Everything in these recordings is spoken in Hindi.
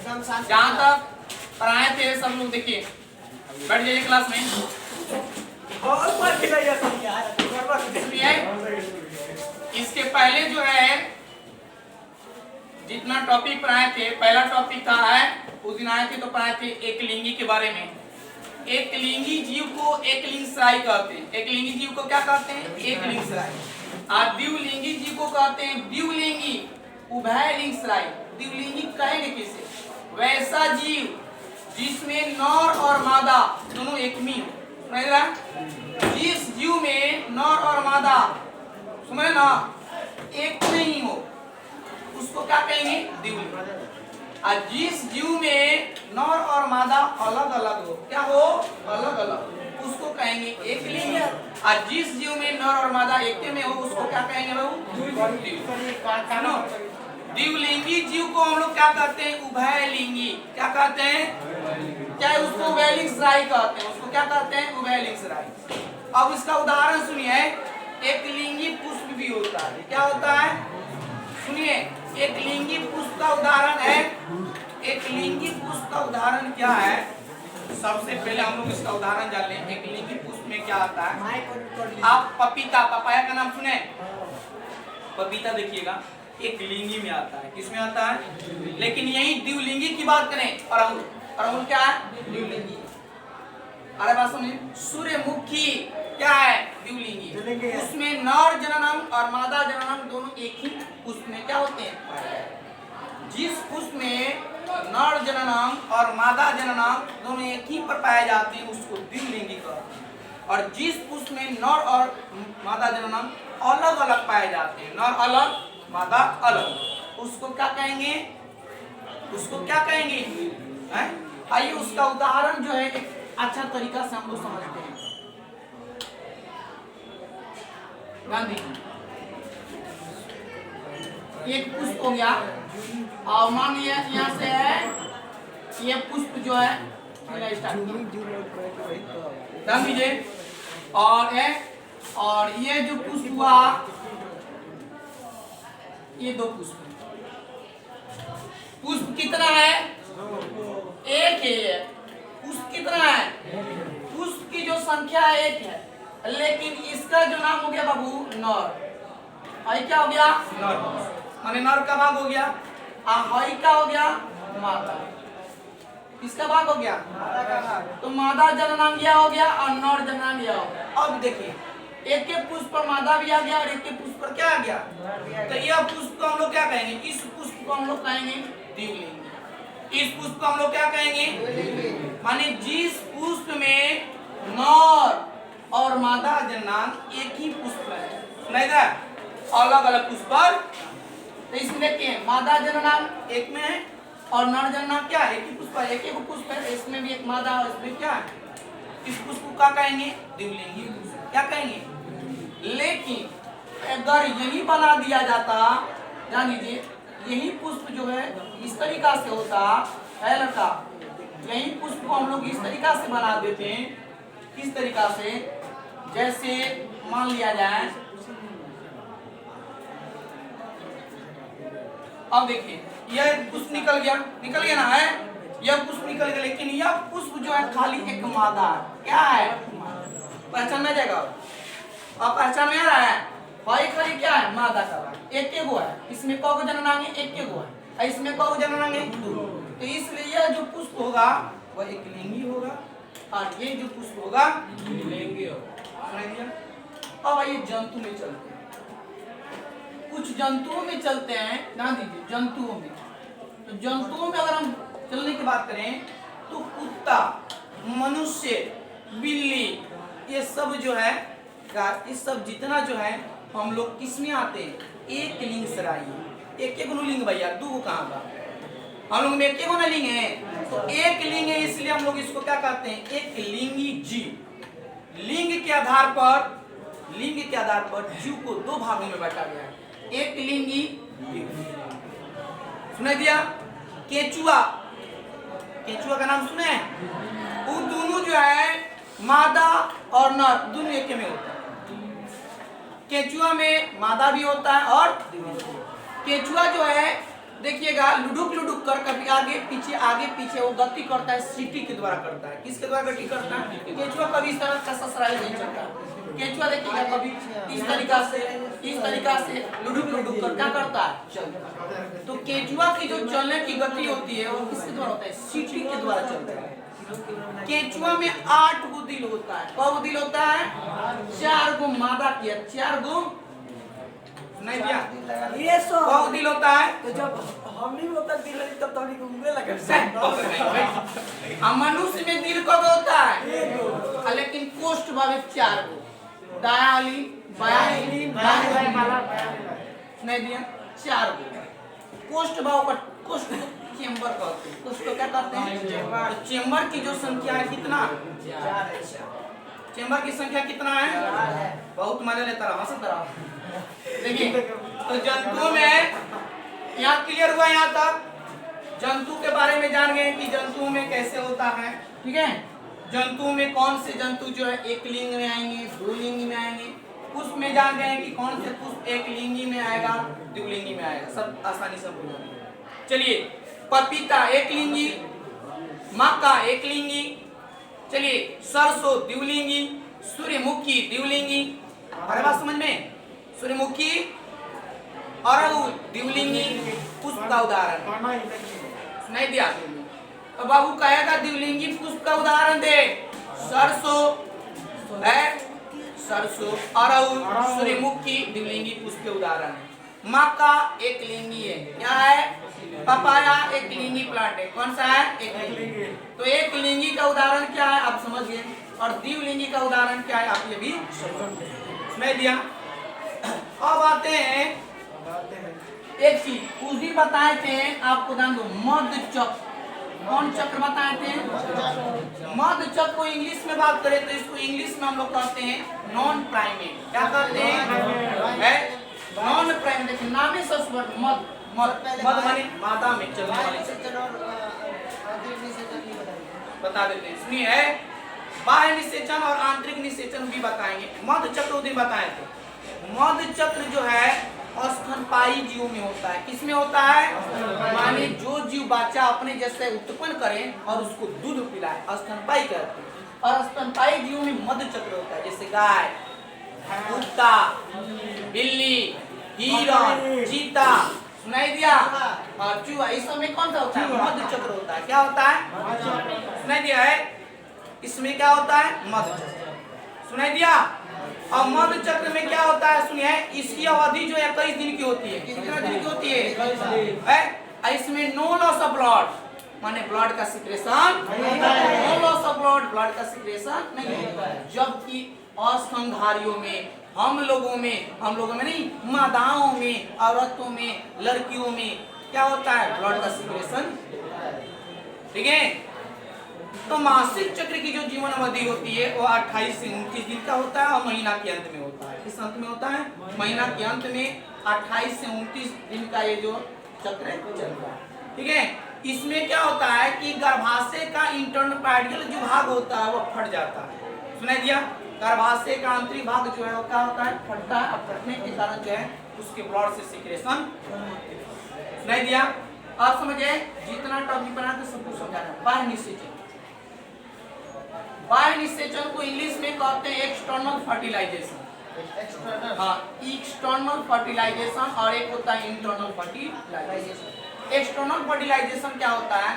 जहाँ तक पढ़ाए थे सब लोग देखिए, बैठ जाइए क्लास में। सुनिए, इसके पहले जो है जितना टॉपिक पढ़ाए थे, पहला टॉपिक था उस दिन आए थे तो पढ़ाए थे एकलिंगी के बारे में। एकलिंगी जीव को एकलिंगसराई कहते हैं। एकलिंगी जीव को क्या कहते हैं? एकलिंगसराई। और द्विलिंगी जीव को कहते हैं द्विलिंगी उभयलिंगसराई। द्विलिंगी कहेंगे किसे? वैसा जीव जिसमें नर और मादा दोनों एक में हो। समझ रहा? जिस जीव में नर और मादा समझ ना एक नहीं हो उसको क्या कहेंगे? द्विलिंगी। और जिस जीव में नर और मादा अलग अलग हो, क्या हो? अलग अलग, उसको कहेंगे एकलिंगी। और जिस जीव में नर और मादा एक में हो उसको क्या कहेंगे बाबू? द्विलिंगी जीव को हम लोग क्या कहते हैं? उभयलिंगी। क्या कहते हैं? क्या उसको उभयलिंगसराई कहते हैं? उसको क्या कहते हैं? उभयलिंगसराई। अब इसका उदाहरण सुनिए, एकलिंगी पुष्प भी होता है। क्या होता है? सुनिए, एकलिंगी पुष्प का उदाहरण है। एकलिंगी पुष्प का उदाहरण क्या है? सबसे पहले हम लोग इसका उदाहरण जान लें। एकलिंगी पुष्प में क्या आता है? आप पपीता, पपाया का नाम सुने? पपीता देखिएगा एकलिंगी में आता है। किस में आता है? लेकिन यही द्विलिंगी की बात करें, अड़हुल, अड़हुल क्या है? द्विलिंगी। अरे बात समझिए, सूर्यमुखी क्या है? द्विलिंगी। उसमें नर जननांग और मादा जननांग दोनों एक ही पुष्प में क्या होते हैं? जिस पुष्प में नर जननांग और मादा जननांग दोनों एक ही पर पाए जाते हैं उसको द्विलिंगी कहते हैं। और जिस पुष्प में नर और मादा जननांग अलग अलग पाए जाते हैं, नर अलग मादा अलग, उसको क्या कहेंगे? उसको क्या कहेंगे? आइए उसका उदाहरण जो है एक अच्छा तरीका से हम लोग समझते हैं। गांधी एक पुष्प हो गया और मान लिया यहाँ से है ये पुष्प जो है गांधी जी, और ये जो पुष्प हुआ ये दो पुष्प। पुष्प कितना है? एक है। पुष्प कितना है? पुष्प की जो संख्या है एक है, लेकिन इसका जो नाम हो गया बाबू नर। हई क्या हो गया? नर, माने नर का भाग हो गया। हई का हो गया? मादा। किसका भाग हो गया? तो मादा जननांगिया हो गया और नर जननांगिया हो गया। अब देखिए, एक के पुष्प पर मादा भी आ गया और एक के पुष्प पर क्या आ गया? तो यह पुष्प को हम लोग क्या कहेंगे? इस पुष्प को हम लोग कहेंगे द्विलिंगी। इस पुष्प को हम लोग क्या कहेंगे? माने जिस पुष्प में नर और मादा जननांग एक ही पुष्प है, नहीं था अलग अलग पुष्प पर। तो इसमें देखिए मादा जननांग एक में है और नर जननांग क्या है? एक ही पुष्प है, एक ही पुष्प है। इसमें भी एक मादा और इसमें क्या है? इस पुष्प को क्या कहेंगे? द्विलिंगी पुष्प। क्या कहेंगे? लेकिन अगर यही बना दिया जाता, जान लीजिए यही पुष्प जो है इस तरीका से होता है लड़का, यही पुष्प को हम लोग इस तरीका से बना देते हैं। किस तरीका से? जैसे मान लिया जाए, अब देखिए यह पुष्प निकल गया ना है, यह पुष्प निकल गया, लेकिन यह पुष्प जो है खाली एक मादा है। क्या है? पहचान में जाएगा? अब पहचान में आ रहा है? भाई खाली क्या है? मादा का भाग एक के गो है। इसमें कौ जननांग है? एक के गो है। इसमें कौ जननांग है? दो। तो इसलिए यह जो पुष्प होगा वह एकलिंगी होगा और ये जो पुष्प होगा द्विलिंगी होगा। अब आइए जंतु में चलते हैं। कुछ जंतुओं में चलते हैं, ध्यान दीजिए जंतुओं में। तो जंतुओं में अगर हम चलने की बात करें तो कुत्ता, मनुष्य, बिल्ली, ये सब जो है इस सब जितना जो है हम लोग किस में आते हैं? एकलिंगसराई। एक एक लिंग भैया, दो कहाँ का? हम लोग में एक ना लिंग है, तो एक लिंग है इसलिए हम लोग इसको क्या कहते हैं? एकलिंगी जीव। लिंग के आधार पर जीव को दो भागों में बांटा गया है। एकलिंगी सुना दिया? केचुआ, केचुआ का नाम सुने? वो दोनों जो है मादा और नर दोनों एक में होता है। केचुआ में मादा भी होता है और केचुआ जो है देखिएगा लुडुक लुडुक कर कभी आगे पीछे वो गति करता है, सीटी के द्वारा करता है। किसके द्वारा गति करता है? केंचुआ कभी इस तरह का ससुराल नहीं चलता। केंचुआ देखिएगा कभी इस तरीका से लुडुक लुडुक कर क्या करता है? चलता। तो केंचुआ की जो चलने की गति होती है वो किसके द्वारा होता है? सीटी के द्वारा चलता है। केंचुआ में 8 गो दिल होता है। कौ दिल होता है? 4 गो मादा किया, 4 गो नहीं दिया ये सो कौ दिल होता है। तो जब हमनी होता दिल तब तो हमनी घूमने लगे। मनुष्य में दिल कब होता है? लेकिन कोष्ठ भावे 4 गो, दाया वाली बाया वाला नहीं दिया 4 गो। कोष्ठ भाव पर कोष्ठ चेंबर कहते हैं। कोष्ठ को क्या कहते हैं? चेंबर की जो संख्या है कितना? 4। चेंबर की संख्या कितना है? बहुत मजा लेता रहा, हंसता रहा। देखिए तो जंतुओं में यहाँ क्लियर हुआ। यहाँ तक जंतु के बारे में जान गए कि जंतुओं में कैसे होता है। ठीक है, जंतुओं में कौन से जंतु जो है एक लिंग में आएंगे, 2 लिंग में आएंगे। पुष्प में जान गए कि कौन से पुष्प एक लिंगी में आएगा, 2 लिंगी में आएगा, सब आसानी से भूल जाएंगे। चलिए पपीता एक लिंगी, मक्का एक लिंगी, चलिए सरसों द्विलिंगी, सूर्यमुखी द्विलिंगी। अरे बात समझ में? सूर्यमुखी अरहुल द्विलिंगी। पुष्प का उदाहरण नहीं दिया तो बाबू कहेगा द्विलिंगी पुष्प का उदाहरण दे। सरसों है, सरसों अरहुल सूर्यमुखी द्विलिंगी पुष्प के उदाहरण है। मक्का एक लिंगी है। क्या है? पपाया एक लिंगी प्लांट है। कौन सा है? एक लिंगी। तो एक लिंगी का उदाहरण क्या है आप समझ गए, और द्विलिंगी का उदाहरण क्या है आप ये भी समझ दिया। अब आते हैं एक चीज उस दिन बताए थे आपको, ध्यान दो, मध्य चक्र। कौन चक्र बताए थे? मध्य चक्र को इंग्लिश में बात करें तो इसको इंग्लिश में हम लोग कहते हैं नॉन प्राइमेट। क्या कहते हैं? Non primate. देखिए नाम से मध्य माने मादा में चलने वाली बता देते हैं। सुनिए बाह्य निषेचन और आंतरिक निषेचन भी बताएंगे। मध्य चक्र उस दिन बताए थे। मध्य चक्र जो है स्तनपायी जीवों में होता है। किसमें होता है? माने जो जीव बच्चा अपने जैसे उत्पन्न करे और उसको दूध पिलाए, स्तनपायी कहते हैं। और स्तनपायी जीवों में मध्य चक्र होता है, जैसे गाय, कुत्ता, बिल्ली, हिरण, चीता, सुनाई दिया, और चूहा। इस समय कौन सा होता है? मध्य चक्र होता है। क्या होता है? सुनाई दिया है? इसमें क्या होता है? मध्य चक्र। सुनाई दिया? और मध्य चक्र में क्या होता है? सुनिए इसकी अवधि जो 21 दिन की होती है। कितना दिन की होती है? इसमें नो लॉस ऑफ ब्लड, माने ब्लड का secretion, no loss of blood का सिक्रेशन नहीं होता है। जबकि अस्तनधारियों में, हम लोगों में नहीं, मादाओं में, औरतों में, लड़कियों में क्या होता है? ब्लड का सिक्रेशन। ठीक है, तो मासिक चक्र की जो जीवन अवधि होती है वो 28 से 29 दिन का होता है और महीना के अंत में होता है। किस अंत में होता है? महीना के अंत में 28 से 29 दिन का ये जो चक्र चलता है। ठीक है, इसमें क्या होता है कि गर्भाशय का इंटरनोपाइडियल जो भाग होता है वो फट जाता है। सुनाई दिया? गर्भाशय का आंतरिक भाग जो है वो क्या होता है? फटता है। और फटने के कारण जो है उसके ब्लड से सिक्रेशन। सुनाई दिया? आप समझे? जितना टॉपिक बना तो सब कुछ समझाना है। बाह्य निषेचन, बाह्य निषेचन को इंग्लिश में कहते हैं एक्सटर्नल फर्टिलाइजेशन। हाँ, एक्सटर्नल फर्टिलाइजेशन और एक होता है इंटरनल फर्टिलाइजेशन। एक्सटर्नल फर्टिलाइजेशन क्या होता है?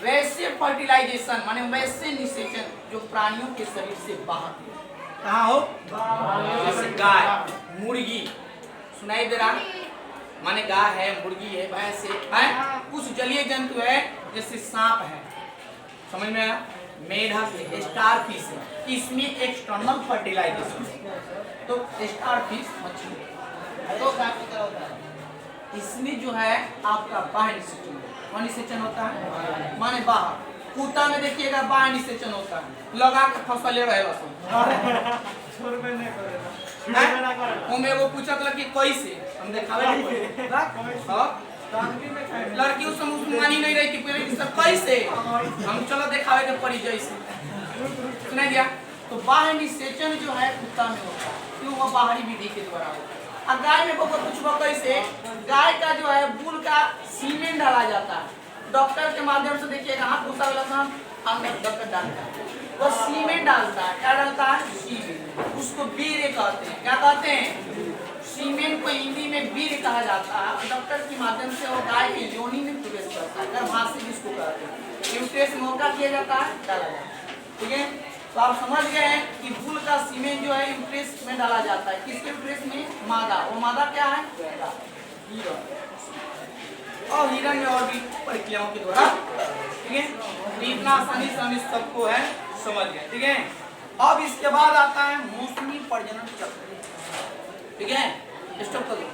वैसे फर्टिलाइजेशन माने वैसे निषेचन जो प्राणियों के शरीर से बाहर कहाँ हो, जैसे गाय, मुर्गी। सुनाई दे रहा? माने गाय है, मुर्गी है, भैंस है, कुछ जलीय जंतु है जैसे सांप है, समझ में आया? मेढक है, स्टारफिश है। इसमें एक्सटर्नल फर्टिलाइजेशन है। तो स्टारफिश मछली तो इसमें जो है आपका बाह्य निषेचन, कौन निषेचन होता है? माने बाहर। कुत्ता में देखिएगा बाह्य निषेचन होता है, लगा के फसले रहेगा उमे वो पूछत लड़की कैसे हम देखावे लड़की उस समय मानी नहीं रही कि पहले सब कैसे हम चलो देखावे के पड़ी जैसे। सुना गया? तो बाह्य निषेचन जो है कुत्ता में होता है, क्यों? वो बाहरी विधि के द्वारा होता है। और गाय में कुछ कैसे गाय का जो है बूल का सीमेंट डाला जाता है। डॉक्टर के माध्यम से देखिएगा, हाथ घुसा वाला था अंदर डॉक्टर डालता है, वो सीमेंट डालता है। क्या डालता है? सीमेंट। उसको वीर्य कहते हैं। क्या कहते हैं? सीमेंट को हिंदी में वीर्य कहा जाता है। डॉक्टर के माध्यम से वो गाय की योनि में प्रवेश करता है, गर्भाशय जिसको कहते हैं। यूट्रस में क्या किया जाता है? डाला जाता है। ठीक है, तो आप समझ गए हैं कि बूल का सीमेंट जो है यूट्रस में डाला जाता है। किसके यूट्रस में? मादा। वो मादा क्या है? हिरण। और हिरण में और भी प्रक्रियाओं के द्वारा। ठीक है, तो इतना आसानी से हम इस सबको है समझ गए। ठीक है, अब इसके बाद आता है मौसमी प्रजनन चक्र। ठीक है, स्टॉप कर दो।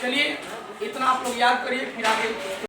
चलिए इतना आप लोग याद करिए, फिर आगे